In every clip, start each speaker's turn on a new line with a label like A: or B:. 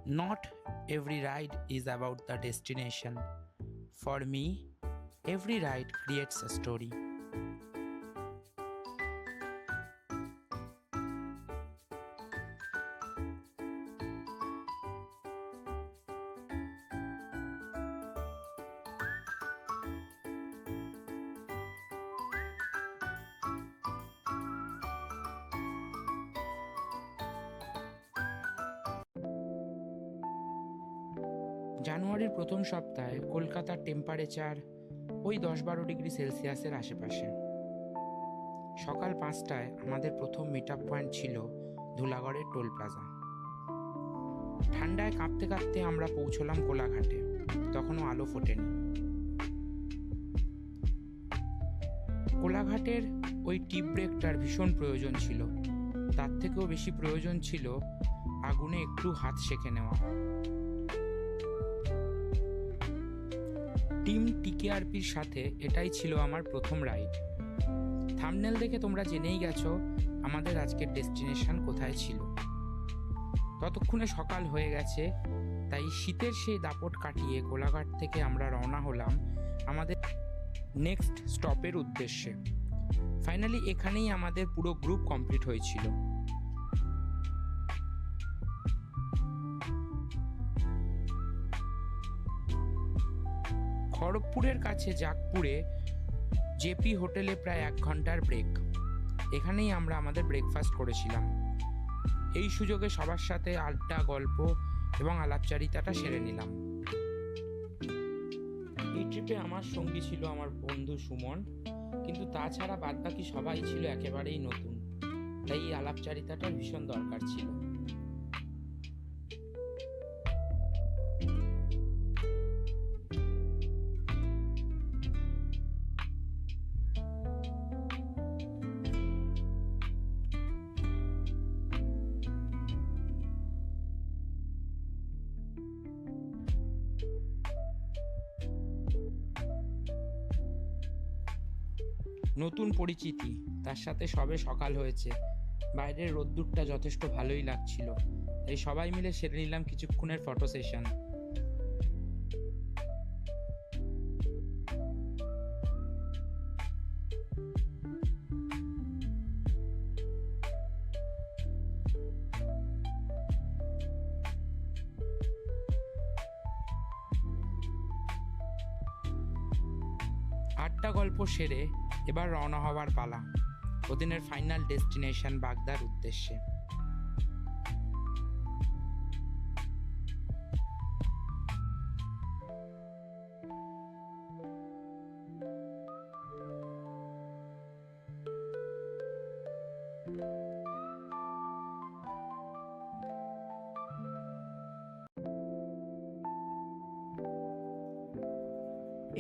A: Not every ride is about the destination. For me, every ride creates a story. জানুয়ারির প্রথম সপ্তাহে কলকাতার temperature ওই 10-12 ডিগ্রি সেলসিয়াসের আশেপাশে। সকাল 5টায় আমাদের প্রথম মিট আপ পয়েন্ট ছিল ধুলাগড়ের টোল প্লাজা। ঠান্ডায় কাঁপতে কাঁপতে আমরা পৌঁছলাম কোলাঘাটে। তখনও আলো ফোটেনি। কোলাঘাটের ওই টি ব্রেকটার ভীষণ প্রয়োজন ছিল। তার থেকেও বেশি প্রয়োজন ছিল আগুনে একটু হাত সেঁকে নেওয়া। টিম টিকেআরপির সাথে এটাই ছিল আমার প্রথম রাইড। থাম্বনেল দেখে তোমরা জেনেই গেছো আমাদের আজকের ডেস্টিনেশন কোথায় ছিল। ততক্ষণে সকাল হয়ে গেছে, তাই শীতের সেই দাপট কাটিয়ে কোলাঘাট থেকে আমরা রওনা হলাম আমাদের নেক্সট স্টপের উদ্দেশ্যে। ফাইনালি এখানেই আমাদের পুরো গ্রুপ কমপ্লিট হয়েছিল। খড়গপুরের কাছে জাগপুরে জেপি হোটেলে প্রায় 1 ঘন্টার ব্রেক। এখানেই আমরা আমাদের ব্রেকফাস্ট করেছিলাম। এই সুযোগে সবার সাথে আড্ডা, গল্প এবং আলাপচারিতাটা সেরে নিলাম। এই ট্রিপে আমার সঙ্গী ছিল আমার বন্ধু সুমন, কিন্তু তাছাড়া বাদবাকি সবাই ছিল একেবারেই নতুন, তাই এই আলাপচারিতাটার ভীষণ দরকার ছিল। নতুন পরিচিতি, তার সাথে সবে সকাল হয়েছে। বাইরের রোদ্দুরটা যথেষ্ট ভালোই লাগছিল, তাই সবাই মিলে সেরে নিলাম কিছুক্ষণের ফটো সেশন। আড্ডা গল্প সেরে এবার রওনা হওয়ার পালা ওদিনের ফাইনাল ডেস্টিনেশন বাগদার উদ্দেশ্যে।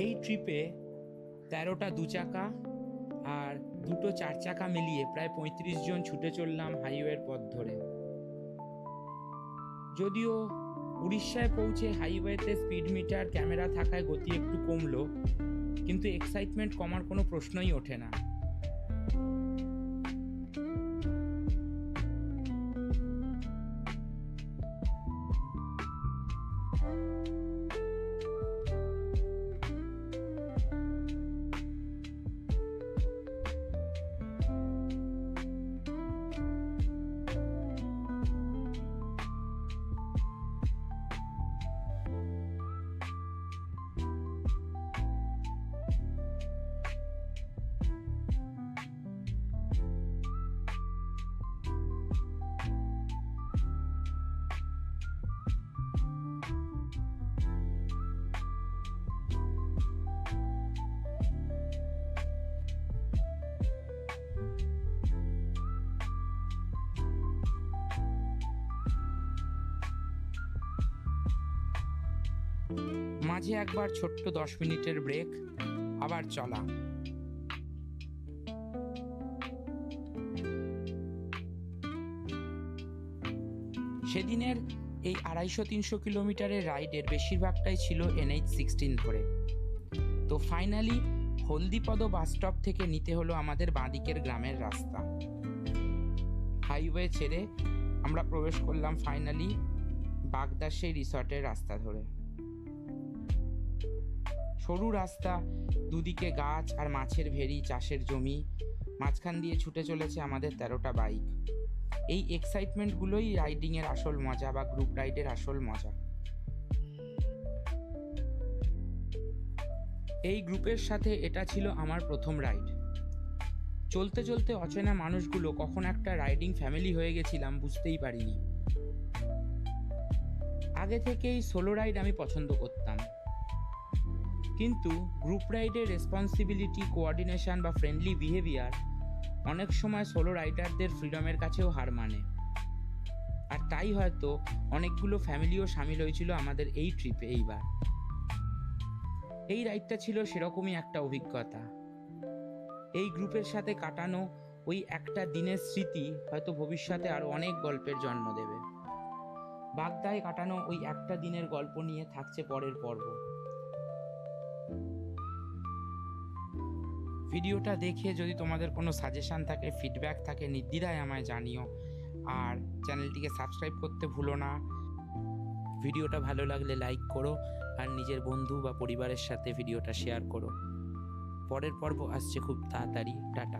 A: এই ট্রিপে 13টা 2 চাকা আর 2টো 4 চাকা মিলিয়ে প্রায় 35 জন ছুটে চললাম হাইওয়ের পথ ধরে। যদিও উড়িষ্যায় পৌঁছে হাইওয়েতে স্পিড মিটার ক্যামেরা থাকায় গতি একটু কমলো, কিন্তু এক্সাইটমেন্ট কমার কোনো প্রশ্নই ওঠে না। মাঝে একবার ছোট্ট 10 মিনিটের ব্রেক, আবার চলা। সেদিনের এই 250-300 কিলোমিটারের রাইডের বেশিরভাগটাই ছিল NH16 ধরে। তো ফাইনালি হলদিপদ বাস স্টপ থেকে নিতে হলো আমাদের বাঁদিকের গ্রামের রাস্তা। হাইওয়ে ছেড়ে আমরা প্রবেশ করলাম ফাইনালি বাগদার সেই রিসর্টের রাস্তা ধরে। সরু রাস্তা, দুদিকে গাছ আর মাছের ভেড়ি, চাষের জমি, মাঝখান দিয়ে ছুটে চলেছে আমাদের 13টা বাইক। এই এক্সাইটমেন্টগুলোই রাইডিংয়ের আসল মজা বা গ্রুপ রাইডের আসল মজা। এই গ্রুপের সাথে এটা ছিল আমার প্রথম রাইড। চলতে চলতে অচেনা মানুষগুলো কখন একটা রাইডিং ফ্যামিলি হয়ে গেছিলাম বুঝতেই পারিনি। আগে থেকেই সোলো রাইড আমি পছন্দ করতাম, কিন্তু গ্রুপ রাইডের রেসপন্সিবিলিটি, কোঅর্ডিনেশন বা ফ্রেন্ডলি বিহেভিয়ার অনেক সময় সোলো রাইডারদের ফ্রিডমের কাছেও হার মানে। আর তাই হয়তো অনেকগুলো ফ্যামিলিও সামিল হয়েছিল আমাদের এই ট্রিপে এইবার। এই রাইডটা ছিল সেরকমই একটা অভিজ্ঞতা। এই গ্রুপের সাথে কাটানো ওই একটা দিনের স্মৃতি হয়তো ভবিষ্যতে আরো অনেক গল্পের জন্ম দেবে। বাগদায় কাটানো ওই একটা দিনের গল্প নিয়ে থাকছে পরের পর্ব। ভিডিওটা দেখে যদি তোমাদের কোনো সাজেশন থাকে, ফিডব্যাক থাকে, নির্দ্বিধায় আমায় জানিও। আর চ্যানেলটিকে সাবস্ক্রাইব করতে ভুলো না। ভিডিওটা ভালো লাগলে লাইক করো, আর নিজের বন্ধু বা পরিবারের সাথে ভিডিওটা শেয়ার করো। পরের পর্ব আসছে খুব তাড়াতাড়ি। টাটা।